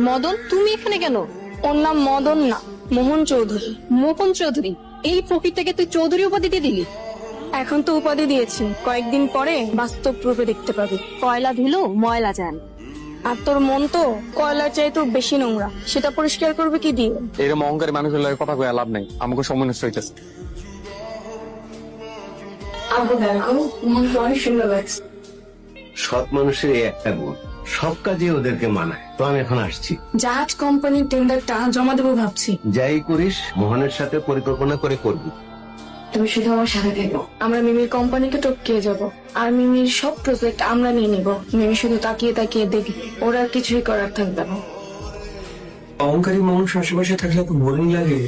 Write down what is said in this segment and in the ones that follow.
মদন, তুমি এখানে কেন? ওর নাম মদন না, মোহন চৌধুরী। মোহন চৌধুরী? এই ফকিরটাকে তুই চৌধুরী উপাধি দিয়ে দিলি? এখন তো উপাধি দিয়েছি, কয়েকদিন পরে বাস্তব রূপে দেখতে পাবি। কয়লা ধুলো ময়লা যান। আর তোর মন তো কয়লার চাইতেও বেশি নোংরা, সেটা পরিষ্কার করবে কি দিয়ে? এরকম অহংকারী মানুষের লাগে কথা কয়ে লাভ নাই, আমাকে সময় নষ্ট হইতেছে। আবু দেখো, মোহনকে অনেক সুন্দর লাগছে। সৎ মানুষের এই একটা গুণ, সব কাজে ওদেরকে মানায়। তো আমি এখন আসছি। জাহাজ কোম্পানির টেন্ডারটা জমা দেবো ভাবছি। যাই করিস মোহনের সাথে পরিকল্পনা করে করবি। তুমি শুধু আমার সাথে থেকো। আমরা মিমির কোম্পানিকে টপকিয়ে যাব, আর মিমির সব প্রজেক্ট আমরা নিয়ে নিব। মিমি শুধু তাকিয়ে তাকিয়ে দেখবে, ওর আর কিছুই করার থাকবে না। অহংকারী মানুষ আশেপাশে থাকলে তো বোরিং লাগে।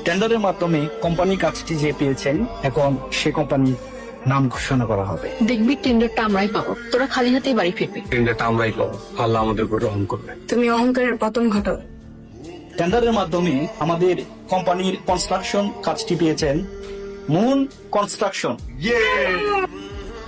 টেন্ডারের মাধ্যমে কোম্পানি কাজটি যে পেয়েছেন, এখন সে কোম্পানির নাম ঘোষণা করা হবে। দেখবি টেন্ডারটা আমরাই পাবো, তোরা খালি হাতেই বাড়ি ফিরবি। টেন্ডারটা আমরাই পাবো, আল্লাহ আমাদের উপর রহম করবে। তুমি অহংকারের পতন ঘটাও। টেন্ডারের মাধ্যমে আমাদের কোম্পানির কনস্ট্রাকশন কাজটি পেয়েছেন মুন কনস্ট্রাকশন।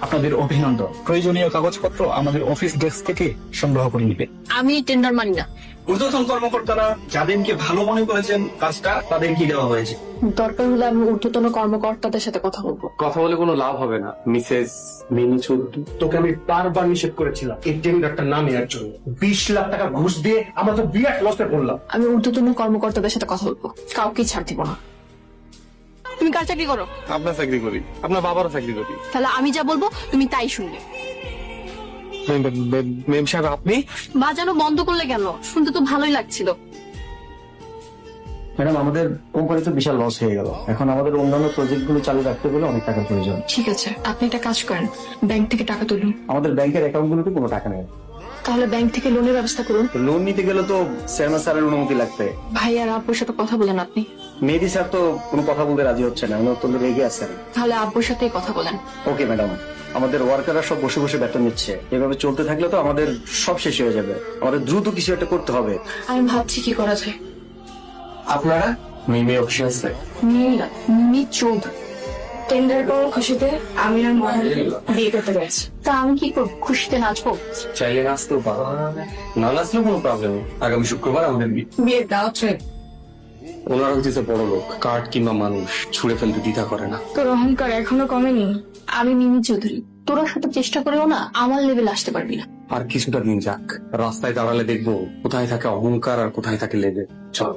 আপনাদের অভিনন্দন। প্রয়োজনীয় কাগজপত্র আমাদের অফিস ডেস্ক থেকে সংগ্রহ করে নিবে। আমি টেন্ডার মানি না। ঊর্ধ্বতন কর্মকর্তারা যাদেরকে ভালো মনে করেছেন কাজটা তাদেরকে দেওয়া হয়েছে। দরকার হলে আমি ঊর্ধ্বতন কর্মকর্তাদের সাথে কথা বলবো। কথা বলে কোনো লাভ হবে না, মিসেস মিনি চৌধুরী। তোকে আমি বারবার নিষেধ করেছিলাম এই টেন্ডারটা না নেওয়ার জন্য। 20 লাখ টাকা ঘুষ দিয়ে আমরা তো বিরাট লসে পড়লাম। আমি ঊর্ধ্বতন কর্মকর্তাদের সাথে কথা বলবো, কাউকে ছাড় দিব না। তুমি কার চাকরি করো? আপনার চাকরি করি, আপনার বাবারও চাকরি করি। তাহলে আমি যা বলবো তুমি তাই শুনবে। মেম সাহেব আপনি? বাজানো বন্ধ করলে কেন? শুনতে তো ভালোই লাগছিল। ম্যাডাম, আমাদের কোম্পানি তো বিশাল লস হয়ে গেল। এখন আমাদের অন্যান্য প্রজেক্ট গুলো চালু রাখতে গেলে অনেক টাকার প্রয়োজন। ঠিক আছে, আপনি একটা কাজ করেন, ব্যাংক থেকে টাকা তুলুন। আমাদের ব্যাংকের অ্যাকাউন্ট গুলোতে কোনো টাকা নেই। তাহলে ব্যাংক থেকে লোনের ব্যবস্থা করুন। লোন নিতে গেলে তো চেয়ারম্যান স্যারের অনুমতি লাগবে। ভাই আর আব্বুর সাথে কথা বলেন আপনি। মেহেদী স্যার তো কোনো কথা বলতে রাজি হচ্ছে না, উনি অত্যন্ত রেগে আছেন। তাহলে আব্বুর সাথেই কথা বলেন। ওকে ম্যাডাম, আমাদের ওয়ার্কাররা সব বসে বসে বেতন নিচ্ছে। এভাবে চলতে থাকলে তো আমাদের সব শেষ হয়ে যাবে। আমাদের দ্রুত কিছু একটা করতে হবে। আমি ভাবছি কি করা যায়। আপনারা? মিমি অফিসে আছে। মিমি, মিমি চৌধুরী। টেন্ডার করার খুশিতে আমি আর মোহন বিয়ে করতে গেছি। তা আমি কি করবো? খুশিতে নাচবো? চাইলে নাচতেও পারো, না নাচলেও কোনো প্রবলেম নেই। আগামী শুক্রবার আমাদের বিয়ে। বিয়ের দাওয়াত রইল। ওনারা হচ্ছে বড় লোক, কার্ড কিংবা মানুষ ছুড়ে ফেলতে দ্বিধা করে না। তোর অহংকার এখনো কমেনি। আমি মিমি চৌধুরী, তোরা সাথে চেষ্টা করেও না আমার লেভেল আসতে পারবি না। আর কিছুটা দিন যাক, রাস্তায় দাঁড়ালে দেখবো কোথায় থাকে অহংকার আর কোথায় থাকে লেগে। চল।